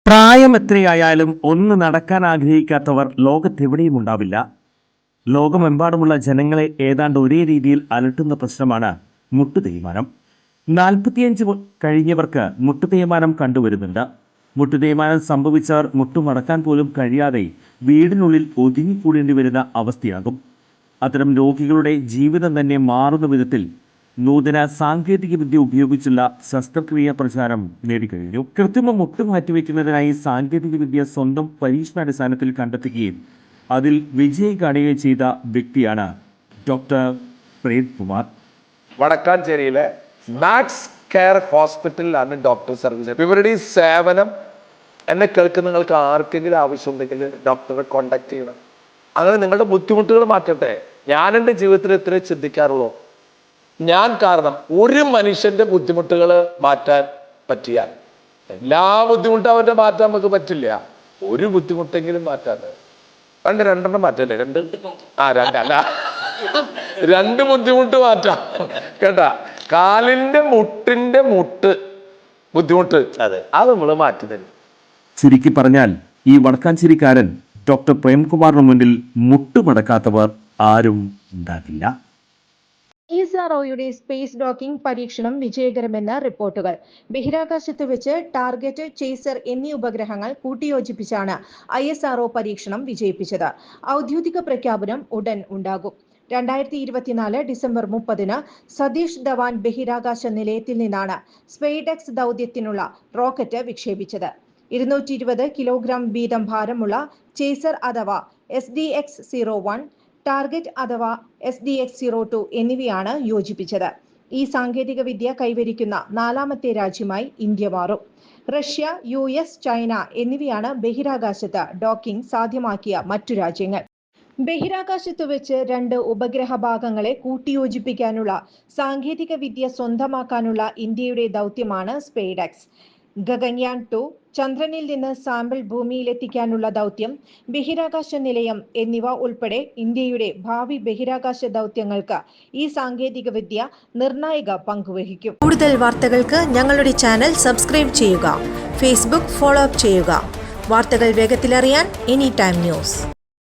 പ്രായം എത്രയായാലും ഒന്ന് നടക്കാൻ ആഗ്രഹിക്കാത്തവർ ലോകത്തെവിടെയും ഉണ്ടാവില്ല. ലോകമെമ്പാടുമുള്ള ജനങ്ങളെ ഏതാണ്ട് ഒരേ രീതിയിൽ അലട്ടുന്ന പ്രശ്നമാണ് മുട്ടുതേയ്മാനം. 45 കഴിഞ്ഞവർക്ക് മുട്ടുതേയ്മാനം കണ്ടുവരുന്നുണ്ട്. മുട്ടുതേയ്മാനം സംഭവിച്ചവർ മുട്ടുമടക്കാൻ പോലും കഴിയാതെ വീടിനുള്ളിൽ ഒതുങ്ങിക്കൂടേണ്ടി വരുന്ന അവസ്ഥയാകും. അത്തരം രോഗികളുടെ ജീവിതം തന്നെ മാറുന്ന വിധത്തിൽ നൂതന സാങ്കേതിക വിദ്യ ഉപയോഗിച്ചുള്ള ശസ്ത്രക്രിയ പ്രചാരം നേടിക്കഴിഞ്ഞു. കൃത്രിമ മുട്ട് മാറ്റിവെക്കുന്നതിനായി സാങ്കേതിക വിദ്യ സ്വന്തം പരീക്ഷണാടിസ്ഥാനത്തിൽ കണ്ടെത്തുകയും അതിൽ വിജയം കാണുകയും ചെയ്ത വ്യക്തിയാണ് ഡോക്ടർ പ്രേംകുമാർ. വടക്കാഞ്ചേരിയിലെ മാക്സ് കെയർ ഹോസ്പിറ്റലിലാണ് ഡോക്ടർ സർവീസ്. ഇവരുടെ ഈ സേവനം എന്നെ കേൾക്കുന്ന നിങ്ങൾക്ക് ആർക്കെങ്കിലും ആവശ്യമുണ്ടെങ്കിൽ ഡോക്ടറെ കോണ്ടാക്ട് ചെയ്യണം. അങ്ങനെ നിങ്ങളുടെ ബുദ്ധിമുട്ടുകൾ മാറ്റട്ടെ. ഞാൻ എൻ്റെ ജീവിതത്തിൽ എത്ര ചിന്തിക്കാറുള്ളൂ. ഞാൻ കാരണം ഒരു മനുഷ്യന്റെ ബുദ്ധിമുട്ടുകൾ മാറ്റാൻ പറ്റിയാൽ എല്ലാ ബുദ്ധിമുട്ടും അവരുടെ മാറ്റാൻ നമുക്ക് പറ്റില്ല. ഒരു ബുദ്ധിമുട്ടെങ്കിലും മാറ്റാതെ രണ്ടെണ്ണം മാറ്റല്ലേ? രണ്ട് ബുദ്ധിമുട്ട് മാറ്റാം കേട്ടാ. കാലിന്റെ മുട്ട് ബുദ്ധിമുട്ട് അത് നമ്മൾ മാറ്റി തരും. ചുരുക്കി പറഞ്ഞാൽ ഈ വടക്കാഞ്ചേരിക്കാരൻ ഡോക്ടർ പ്രേംകുമാറിന് മുന്നിൽ മുട്ടുമടക്കാത്തവർ ആരും ഉണ്ടാകില്ല. ISROയുടെ സ്പേസ് ഡോക്കിംഗ് പരീക്ഷണം വിജയകരമെന്ന് റിപ്പോർട്ടുകൾ. ബഹിരാകാശത്ത് വെച്ച് ടാർഗറ്റ്, ചേസർ എന്നീ ഉപഗ്രഹങ്ങൾ കൂട്ടിയോജിപ്പിച്ചാണ് ISRO പരീക്ഷണം വിജയിപ്പിച്ചത്. ഔദ്യോഗിക പ്രഖ്യാപനം ഉടൻ ഉണ്ടാകും. 2024 ഡിസംബർ 30 സതീഷ് ധവാൻ ബഹിരാകാശ നിലയത്തിൽ നിന്നാണ് സ്പെയ്ഡെക്സ് ദൗത്യത്തിനുള്ള റോക്കറ്റ് വിക്ഷേപിച്ചത്. 220 കിലോഗ്രാം വീതം ഭാരമുള്ള ചേസർ അഥവാ SDX-01, ടാർഗറ്റ് അഥവാ SDX-02 എന്നിവയാണ് യോജിപ്പിച്ചത്. ഈ സാങ്കേതിക വിദ്യ കൈവരിക്കുന്ന 4ാമത്തെ രാജ്യമായി ഇന്ത്യ മാറും. റഷ്യ, US, ചൈന എന്നിവയാണ് ബഹിരാകാശത്ത് ഡോക്കിംഗ് സാധ്യമാക്കിയ മറ്റു രാജ്യങ്ങൾ. ബഹിരാകാശത്ത് വെച്ച് 2 ഉപഗ്രഹ ഭാഗങ്ങളെ കൂട്ടിയോജിപ്പിക്കാനുള്ള സാങ്കേതിക വിദ്യ സ്വന്തമാക്കാനുള്ള ഇന്ത്യയുടെ ദൗത്യമാണ് സ്പെയ്ഡെക്സ്. ഗഗൻയാൻ 2, ചന്ദ്രനിൽ നിന്ന് സാമ്പിൾ ഭൂമിയിലെത്തിക്കാനുള്ള ദൗത്യം, ബഹിരാകാശ നിലയം എന്നിവ ഉൾപ്പെടെ ഇന്ത്യയുടെ ഭാവി ബഹിരാകാശ ദൗത്യങ്ങൾക്ക് ഈ സാങ്കേതിക വിദ്യ നിർണായക പങ്കുവഹിക്കും. കൂടുതൽ വാർത്തകൾക്ക് ഞങ്ങളുടെ ചാനൽ സബ്സ്ക്രൈബ് ചെയ്യുക. ഫേസ്ബുക്ക് ഫോളോ അപ്പ് ചെയ്യുക. വാർത്തകൾ വേഗത്തിലറിയാൻ എനി ടൈം ന്യൂസ്.